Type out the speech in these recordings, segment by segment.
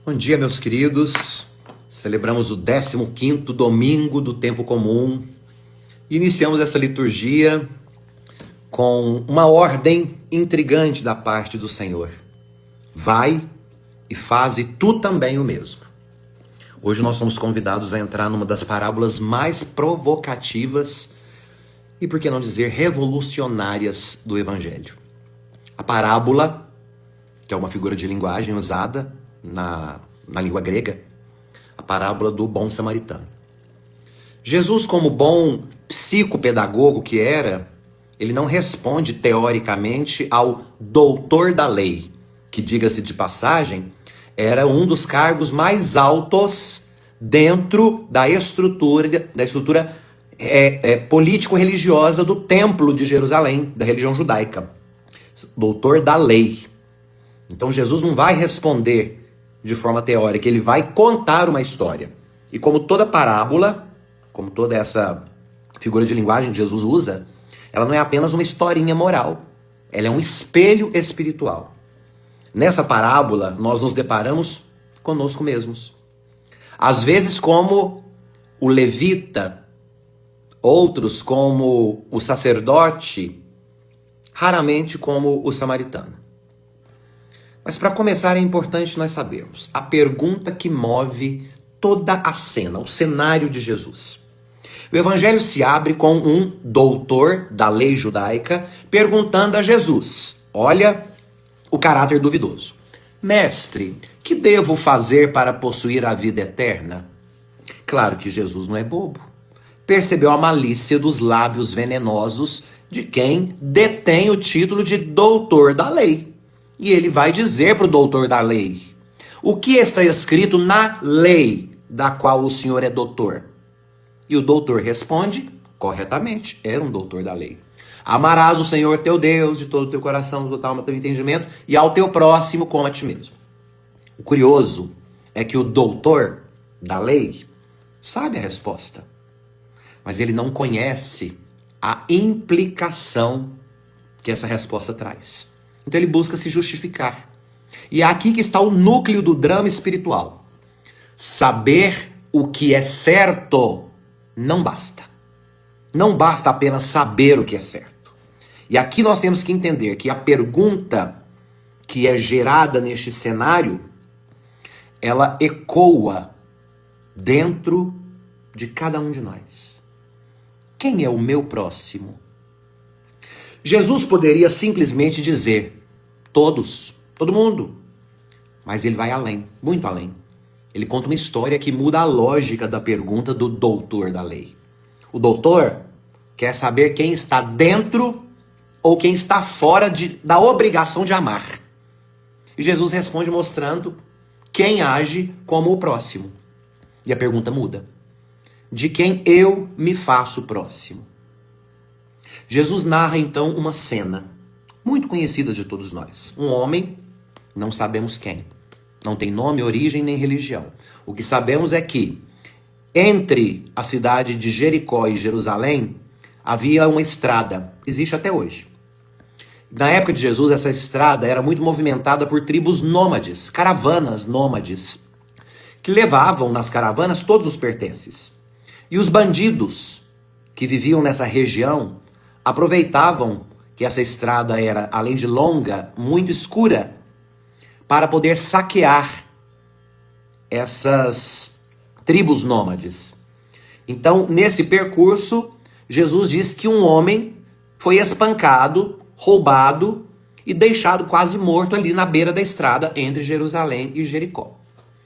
Bom dia, meus queridos. Celebramos o 15º domingo do tempo comum. Iniciamos essa liturgia com uma ordem intrigante da parte do Senhor. Vai e faze tu também o mesmo. Hoje nós somos convidados a entrar numa das parábolas mais provocativas e, por que não dizer, revolucionárias do Evangelho. A parábola, que é uma figura de linguagem usada na língua grega, a parábola do bom samaritano. Jesus, como bom psicopedagogo que era, ele não responde teoricamente ao doutor da lei, que, diga-se de passagem, era um dos cargos mais altos dentro da estrutura político-religiosa do Templo de Jerusalém, da religião judaica. Doutor da lei. Então Jesus não vai responder de forma teórica, ele vai contar uma história. E como toda parábola, como toda essa figura de linguagem que Jesus usa, ela não é apenas uma historinha moral, ela é um espelho espiritual. Nessa parábola, nós nos deparamos conosco mesmos. Às vezes como o levita, outros como o sacerdote, raramente como o samaritano. Mas para começar é importante nós sabermos a pergunta que move toda a cena, o cenário de Jesus. O evangelho se abre com um doutor da lei judaica perguntando a Jesus, olha o caráter duvidoso. Mestre, que devo fazer para possuir a vida eterna? Claro que Jesus não é bobo. Percebeu a malícia dos lábios venenosos de quem detém o título de doutor da lei. E ele vai dizer para o doutor da lei, o que está escrito na lei da qual o senhor é doutor? E o doutor responde, corretamente, era um doutor da lei. Amarás o Senhor teu Deus de todo o teu coração, de toda a alma, teu entendimento, e ao teu próximo como a ti mesmo. O curioso é que o doutor da lei sabe a resposta, mas ele não conhece a implicação que essa resposta traz. Então ele busca se justificar. E é aqui que está o núcleo do drama espiritual. Saber o que é certo não basta. Não basta apenas saber o que é certo. E aqui nós temos que entender que a pergunta que é gerada neste cenário, ela ecoa dentro de cada um de nós. Quem é o meu próximo? Jesus poderia simplesmente dizer, todos, todo mundo. Mas ele vai além, muito além. Ele conta uma história que muda a lógica da pergunta do doutor da lei. O doutor quer saber quem está dentro ou quem está fora da obrigação de amar. E Jesus responde mostrando quem age como o próximo. E a pergunta muda. De quem eu me faço próximo? Jesus narra então uma cena muito conhecida de todos nós. Um homem, não sabemos quem, não tem nome, origem nem religião. O que sabemos é que entre a cidade de Jericó e Jerusalém havia uma estrada, existe até hoje. Na época de Jesus, essa estrada era muito movimentada por tribos nômades, caravanas nômades, que levavam nas caravanas todos os pertences. E os bandidos que viviam nessa região aproveitavam que essa estrada era, além de longa, muito escura, para poder saquear essas tribos nômades. Então, nesse percurso, Jesus diz que um homem foi espancado, roubado e deixado quase morto ali na beira da estrada entre Jerusalém e Jericó.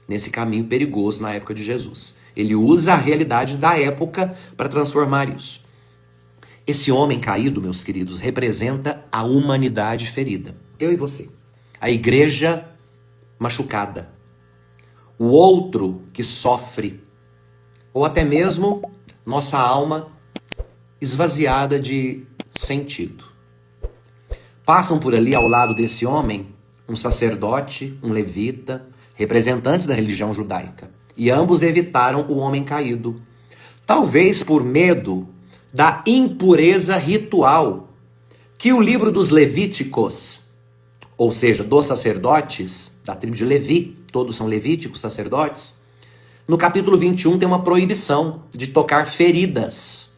Nesse caminho perigoso na época de Jesus. Ele usa a realidade da época para transformar isso. Esse homem caído, meus queridos, representa a humanidade ferida. Eu e você. A igreja machucada. O outro que sofre. Ou até mesmo nossa alma esvaziada de sentido. Passam por ali ao lado desse homem um sacerdote, um levita, representantes da religião judaica. E ambos evitaram o homem caído. Talvez por medo da impureza ritual que o livro dos Levíticos, ou seja, dos sacerdotes, da tribo de Levi, todos são levíticos, sacerdotes. No capítulo 21 tem uma proibição de tocar feridas.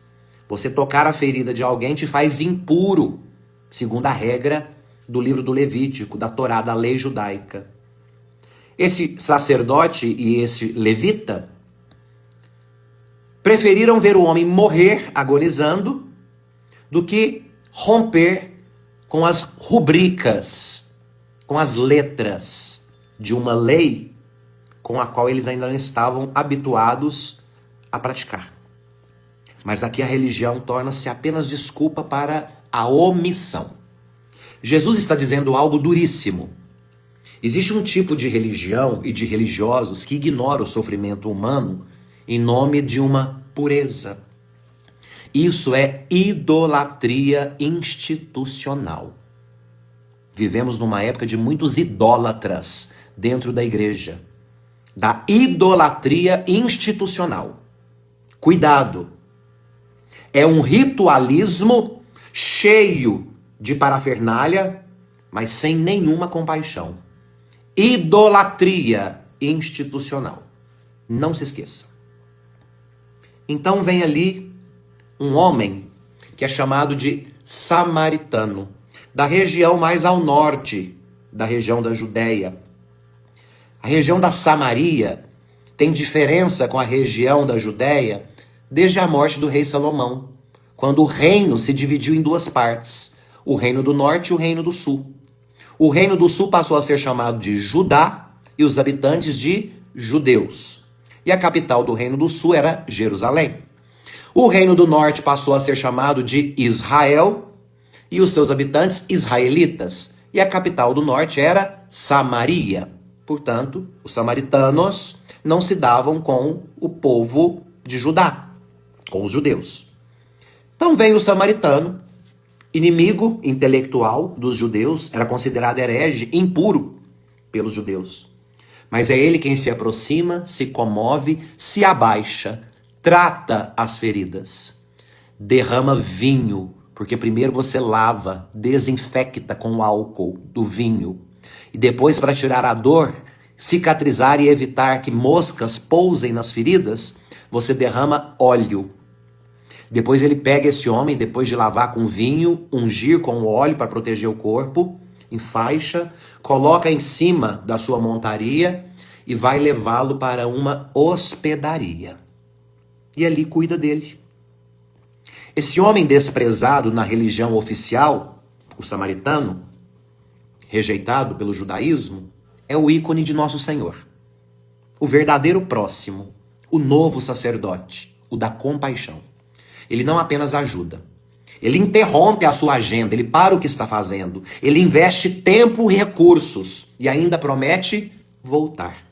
Você tocar a ferida de alguém te faz impuro, segundo a regra do livro do Levítico, da Torá, da lei judaica. Esse sacerdote e esse levita preferiram ver o homem morrer agonizando do que romper com as rubricas, com as letras de uma lei com a qual eles ainda não estavam habituados a praticar. Mas aqui a religião torna-se apenas desculpa para a omissão. Jesus está dizendo algo duríssimo. Existe um tipo de religião e de religiosos que ignora o sofrimento humano em nome de uma pureza. Isso é idolatria institucional. Vivemos numa época de muitos idólatras dentro da igreja. Da idolatria institucional. Cuidado. É um ritualismo cheio de parafernália, mas sem nenhuma compaixão. Idolatria institucional. Não se esqueça. Então vem ali um homem que é chamado de samaritano, da região mais ao norte, da região da Judéia. A região da Samaria tem diferença com a região da Judéia desde a morte do rei Salomão, quando o reino se dividiu em duas partes, o reino do norte e o reino do sul. O reino do sul passou a ser chamado de Judá e os habitantes de judeus. E a capital do reino do sul era Jerusalém. O reino do norte passou a ser chamado de Israel e os seus habitantes israelitas. E a capital do norte era Samaria. Portanto, os samaritanos não se davam com o povo de Judá, com os judeus. Então veio o samaritano, inimigo intelectual dos judeus, era considerado herege, impuro pelos judeus. Mas é ele quem se aproxima, se comove, se abaixa, trata as feridas, derrama vinho, porque primeiro você lava, desinfecta com o álcool do vinho. E depois, para tirar a dor, cicatrizar e evitar que moscas pousem nas feridas, você derrama óleo. Depois ele pega esse homem, depois de lavar com vinho, ungir com óleo para proteger o corpo, enfaixa, coloca em cima da sua montaria e vai levá-lo para uma hospedaria. E ali cuida dele. Esse homem desprezado na religião oficial, o samaritano, rejeitado pelo judaísmo, é o ícone de Nosso Senhor. O verdadeiro próximo, o novo sacerdote, o da compaixão. Ele não apenas ajuda, ele interrompe a sua agenda, ele para o que está fazendo, ele investe tempo e recursos e ainda promete voltar.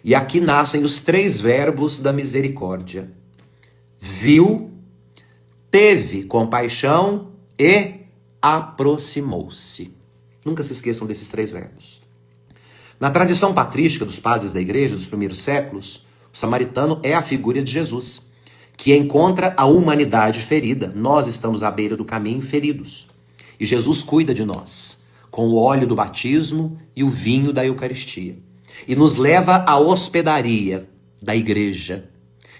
E aqui nascem os três verbos da misericórdia. Viu, teve compaixão e aproximou-se. Nunca se esqueçam desses três verbos. Na tradição patrística dos padres da igreja dos primeiros séculos, o samaritano é a figura de Jesus, que encontra a humanidade ferida. Nós estamos à beira do caminho feridos. E Jesus cuida de nós, com o óleo do batismo e o vinho da Eucaristia. E nos leva à hospedaria da igreja.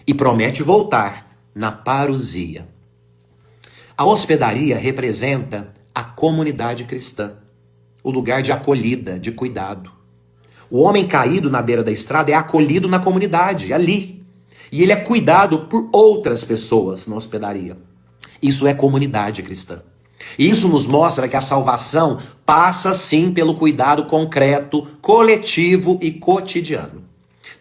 E promete voltar na parousia. A hospedaria representa a comunidade cristã, o lugar de acolhida, de cuidado. O homem caído na beira da estrada é acolhido na comunidade, ali. E ele é cuidado por outras pessoas na hospedaria. Isso é comunidade cristã. E isso nos mostra que a salvação passa sim pelo cuidado concreto, coletivo e cotidiano.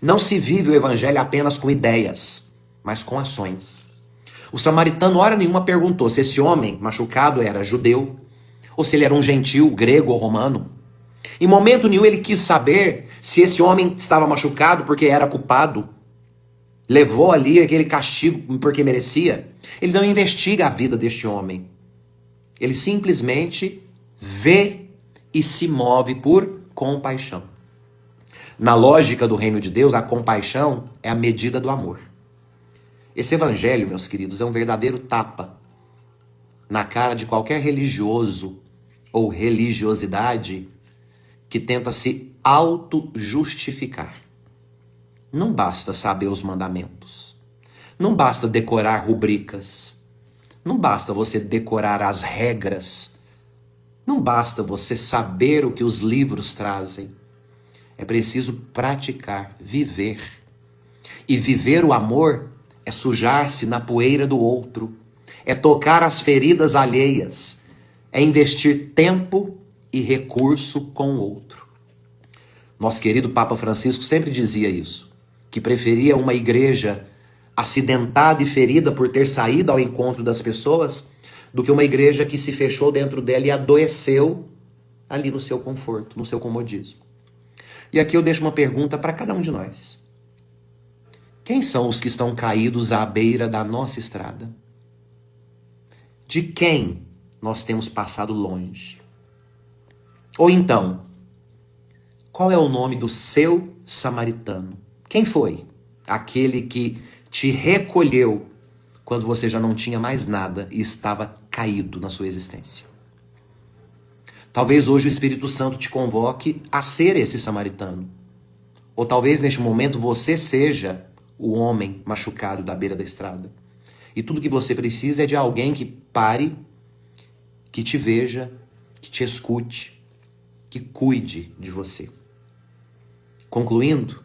Não se vive o evangelho apenas com ideias, mas com ações. O samaritano, hora nenhuma, perguntou se esse homem machucado era judeu, ou se ele era um gentil, grego ou romano. Em momento nenhum ele quis saber se esse homem estava machucado porque era culpado, levou ali aquele castigo porque merecia. Ele não investiga a vida deste homem. Ele simplesmente vê e se move por compaixão. Na lógica do reino de Deus, a compaixão é a medida do amor. Esse evangelho, meus queridos, é um verdadeiro tapa na cara de qualquer religioso ou religiosidade que tenta se auto-justificar. Não basta saber os mandamentos. Não basta decorar rubricas. Não basta você decorar as regras. Não basta você saber o que os livros trazem. É preciso praticar, viver. E viver o amor é sujar-se na poeira do outro. É tocar as feridas alheias. É investir tempo e recurso com o outro. Nosso querido Papa Francisco sempre dizia isso, que preferia uma igreja acidentada e ferida por ter saído ao encontro das pessoas, do que uma igreja que se fechou dentro dela e adoeceu ali no seu conforto, no seu comodismo. E aqui eu deixo uma pergunta para cada um de nós. Quem são os que estão caídos à beira da nossa estrada? De quem nós temos passado longe? Ou então, qual é o nome do seu samaritano? Quem foi aquele que te recolheu quando você já não tinha mais nada e estava caído na sua existência? Talvez hoje o Espírito Santo te convoque a ser esse samaritano. Ou talvez neste momento você seja o homem machucado da beira da estrada. E tudo que você precisa é de alguém que pare, que te veja, que te escute, que cuide de você. Concluindo,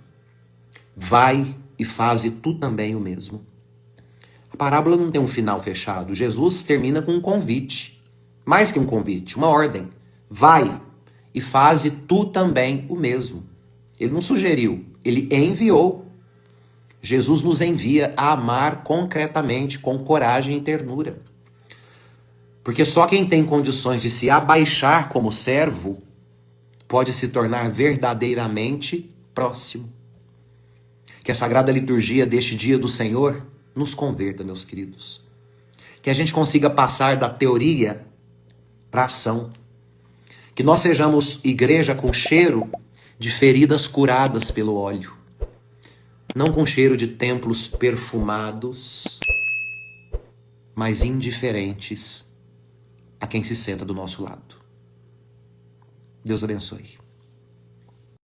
vai e faze tu também o mesmo. A parábola não tem um final fechado. Jesus termina com um convite. Mais que um convite, uma ordem. Vai e faze tu também o mesmo. Ele não sugeriu, ele enviou. Jesus nos envia a amar concretamente, com coragem e ternura. Porque só quem tem condições de se abaixar como servo pode se tornar verdadeiramente próximo. Que a Sagrada Liturgia deste dia do Senhor nos converta, meus queridos. Que a gente consiga passar da teoria para a ação. Que nós sejamos igreja com cheiro de feridas curadas pelo óleo. Não com cheiro de templos perfumados, mas indiferentes a quem se senta do nosso lado. Deus abençoe.